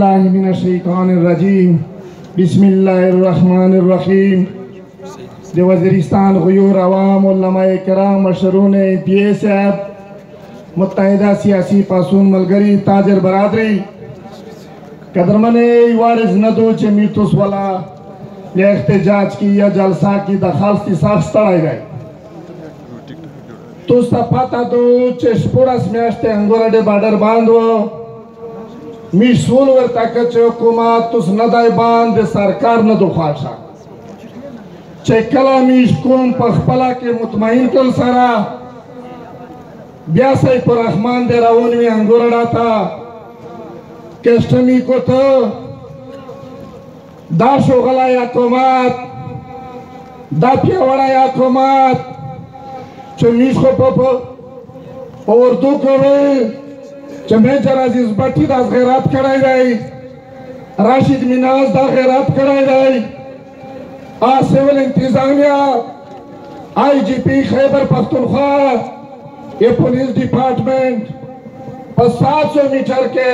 मिनश्शैतानिर्रजीम बिस्मिल्लाहिर्रहमानिर्रहीम। वज़ीरिस्तान ग़यूर अवाम उलमाए किराम मशरून PSF मुत्तहिदा सियासी पासून मलगरी ताजर बरादरी कदरमने वारिस नदो चमीतुस वाला या एहतजाज की या जलसा की दखालती साफ तड़ाई गई तो सपाता तो चेस्पोड़स में आस्ते अंगोराडे बार्डर बांधो मिशूल वर ताकत हुकूमत तुस नदाय बांध सरकार न दुखाशा चेकला मिशकुम पखपला के मुतमईन कल सारा ब्यासई पर रहमान दे रावण में अंगोराडा था केस्टमी को तो दाशो गला या हुकूमत दापिया वाला या हुकूमत चमीश को पोपो और दो करोड़ मेजर अजीज भट्टी दा खैरात कराई रही राशिद मिनाज दा खैरात कराई रही आ सिविल इंतजामिया IGP खैबर पख्तूनख्वा ये पुलिस डिपार्टमेंट पर 700 मीटर के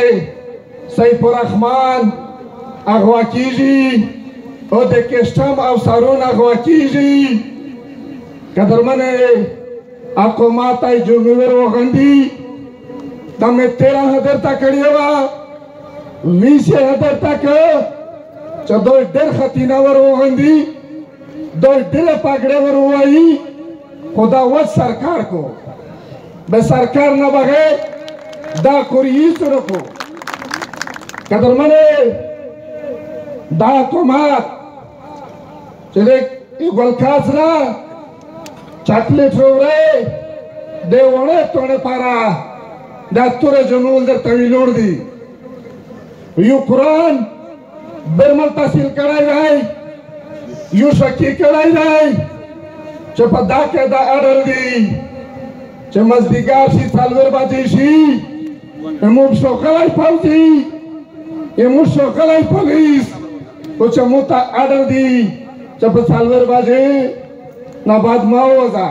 सईफुर रहमान अगवा कीजी और दे कस्टम अफसरों अगवा कीजी कदरमने आपको माता जुमेवर वो गंदी तमे 13,000 तक कड़िएगा 20,000 तक चदो डर खतीनावर हो गंदी दो डर पकड़े वर हुई खुदा वत सरकार को बे सरकार न बगे दा कुरी सुनो को कदर मने दा कुमार चले इगल खासरा चॉकलेट रोरे देवणे तोड़े पारा दातुरे जनूल दर तविलोड़ दी यू कुरान बरमल तहसील कराई रही यू शकी कराई रही चपदा के दा ऑर्डर दी चमजदिगार सी सालवर बाजीशी एमुब शोकलाई फौजी एमुब शोकलाई पुलिस तो चमुता ऑर्डर दी चप सालवर बाजे ना बाद माओजा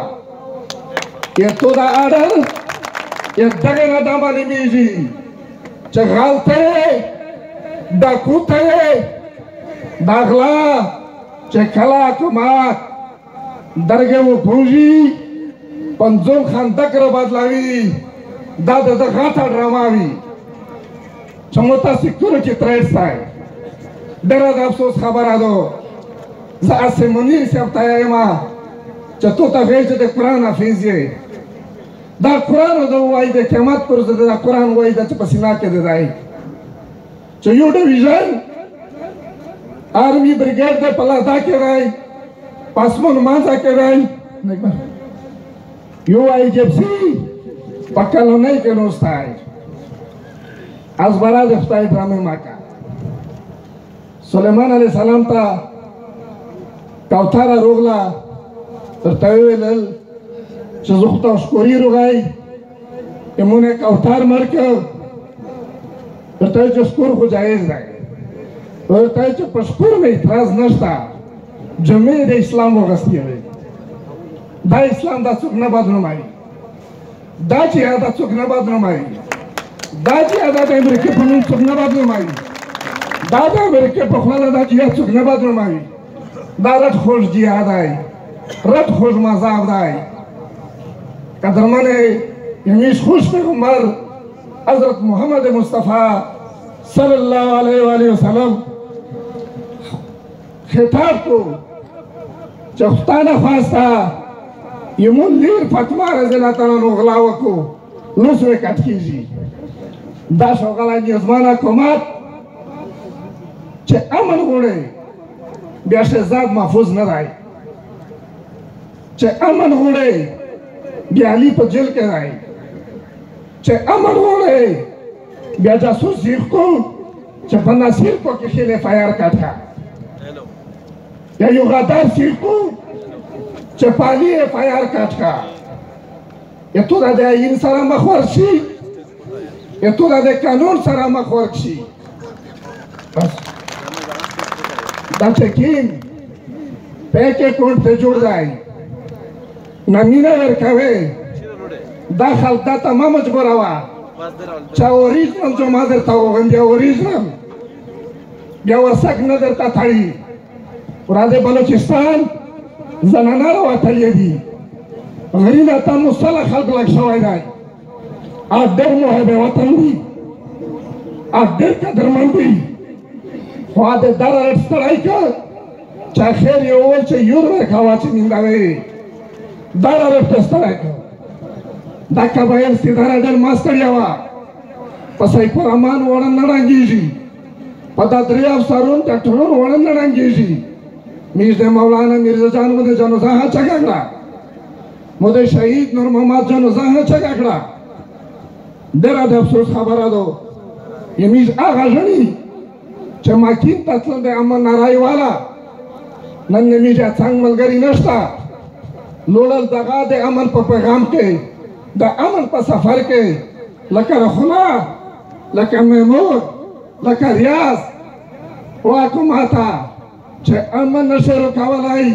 ये तो दा ऑर्डर ये दगे ना दामानी मीजी चगालते डाकूते दाखला चखला कुमार दरगे वो भूजी पंजों खान दकर बदलावी दादा दखाता ड्रामावी चमोता सिक्योरिटी थ्रेट साइड डरा अफसोस खबर आ दो ज़ात से मुनीर से अब तयामा चतुता भेज दे कुरान हाफिज़े दा कुरान दो वाई दे क़यामत पर दा कुरान वाई दा पसीना के दे दाई चो यू डिवीजन आर्मी ब्रिगेड दे पलादा के राई पासमोन मांसा के राई यू IGP पक्कलो नहीं के नोस्ताई आज बड़ा दफ्ताई ड्रामे माका सुलेमान अलैहिस्सलाम ता कौथारा रोगला तर तवेलल चुजुखता स्कोरी रुगाई इमुने कौथार मर के तो स्कोर को जायज है और तो पस्कोर में इतराज नष्टा जमीर इस्लाम वो गस्ती है दा इस्लाम दा चुकना बदनुमाई दा जिहादा चुकना बदनुमाई दा जिहादा अमेरिका पनुन चुकना बदनुमाई दा अमेरिका पखला दा जिहाद चुकना बदनुमाई दा रट खोज जिहाद आई रट खोज मजाब आई कदरमने यमीश खुश पैगंबर हजरत मोहम्मद मुस्तफ़ा सल्लल्लाहु अलैहि वसल्लम खिताब को चख्ताना फास्ता यमुन लीर फतमा रज़ियल्लाहु ताला नुगलाव को लुसवे कट कीजी दाश होगला निज़माना कुमार चे अमन गोड़े ब्याशे ज़ाद महफूज न राई चे अमन गोड़े ब्याली पर जेल के राई चे अमन गोड़े ब्या जासूस जीख को चे बन्ना सिर को के खेले फायर काटा या युगादार सिर को चे पाली फायर काटा ये तो राधे इन सारा मखवर्शी ये तो राधे कानून सारा मखवर्शी बस दाचे किन पैके कौन ते जुड़ जाए नमीना वर्कावे दाखल दाता मामज बोरावा चा ओरिजिनल जो मादर था वो गंजा ओरिजिनल بیا ورسک نه درته تړي راځي بلوچستان زنانه راوتلې دي غرینه ته مصطلح خلق لږ شوی دی ډېر محب وطن دي ډېر قدرمند دي خو د دره رټ ستړی کړ چې خیر یې وویل چې یور ورکوه چې نیندوي دره رټ ستړی کړ دا قبایل سیداره ډېر ما ستړیا وه په سیف الرحمن وړه نه ړنګېږي په دا درې افسرون ډاکټرون وړه نه ړنګېږي میز د مولانا میرزا جان مو د جنازه هڅه کړه مو د شهید نور محمد جنازه هڅه کړه ډېره د افسوس خبره ده یمیز هغه ژړي چې ماکین ته تلل د امن نارای والا نن یمیز یې څنګ ملګري نشته لوړل دغه د امن په پیغام کې د امن په سفر کې لکه رخونه لکه محمود لکه ریاض واکو ماته چې امن نشي روکولی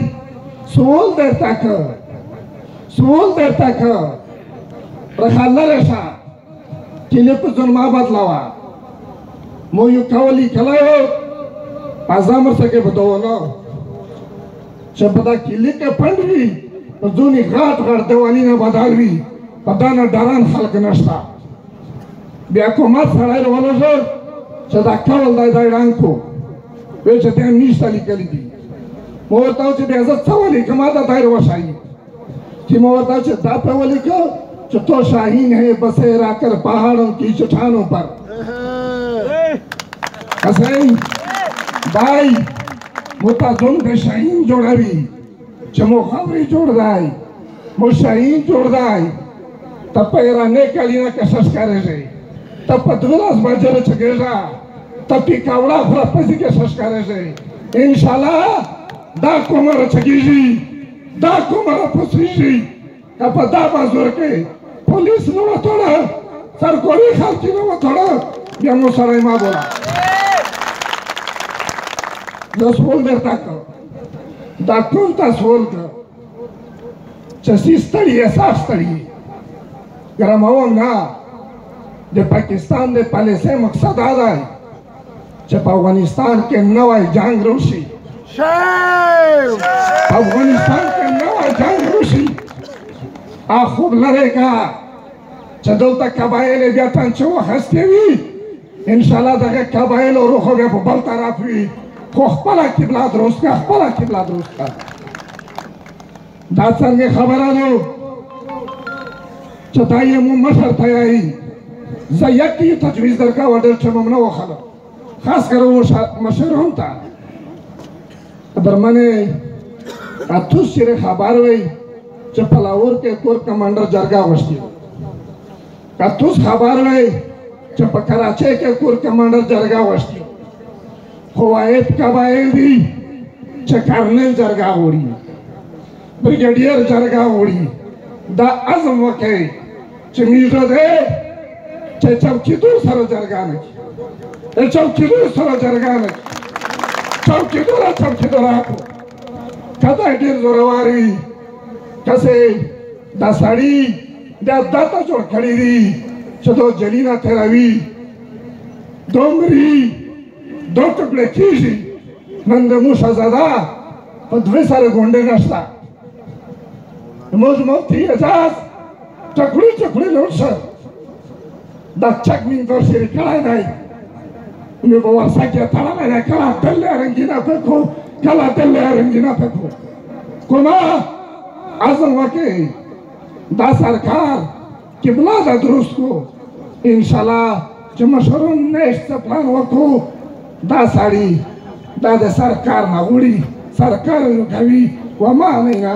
سوال درته کړ رخه لرې شه کلي په ظلما بدلوه مو یو کولی کلی و اعظم ورڅخه بدولو چې په دا کلي کې پنډ وي په ځونې غاټ دیوالونه بدل وي په دا نه ډاران خلک نشته بیا حکومت سړی راولوژه چې دا کول دی ړنګ کړو ویل چې ته نیشته لیکلي دي مو ورته وویل چې بیا زه څه ولیکم ما دا دایر وښایي कि मोहता दापे लिखो तो शाहीन है बसेरा कर पहाड़ों की चट्टानों पर हसैन भाई मोता जोन के शाहीन जोड़ावी चमो खबरी जोड़ दाई मो शाहीन जोड़ दाई तब पेरा ने कलीना के संस्कारे से तब पदुलास बाजार चगेजा तब पी कावड़ा फरा पैसे के संस्कारे से इंशाल्लाह दा कुमार चगीजी دا کومه پوسیږي په دا بازار کې پولیس نو وټړه سرکوري خلک نو وټړه بیا مو سره ما بولا نو سوال درته کړ دا ټول تاسو سوال کړ چې سیستړي احساس کړي ګرامو نه د پاکستان د پالیسۍ مقصد دا دی چې په افغانستان کې نوی جنگ روشي افغانستان के नवा जंग रूसी खूब लड़ेगा चदल तक कबाइल जातन चो हंसते हुई इंशाल्लाह दगे कबाइल और रुख गए बल तरफ हुई खोखपला किबला दुरुस्त का दासन के खबर आलो चताई मु मशर तयारी जयकी तजवीज दर का वडर चममना वो खलो खास करो वो मशर होता बर्मने अथुस सिरे खबर हुई जब पलावर के कोर कमांडर जरगा वस्ती अथुस खबर हुई जब कराची के कोर कमांडर जरगा वस्ती हवाएत कबाइल दी कर्नल जरगा उड़ी ब्रिगेडियर जरगा उड़ी दा आजम वके चमीजो दे चौकी दूर सर जरगा ने चौकी दूर सर जरगा ने चौकीदार कदा ढेर जोरवारी कसे दा साड़ी दा दाता जोड़ खड़ी दी चलो जलीना थेरावी डोंगरी दो टुकड़े खींची नंद मुशाजादा पदवे सारे गोंडे नष्टा मोज मोती एजाज चकड़ी लोटसर दा चक मिन दो सिर कड़ा नहीं उन्हें बाबा साकिया थाला में कला दल्ले रंगीना फेंको कुमा आजम वाके दा सरकार किबला दा दुरुस्त को इंशाल्लाह जमशरून नेक्स्ट प्लान वको दा साड़ी दा सरकार ना उड़ी सरकार रुकावी वमा नहीं ना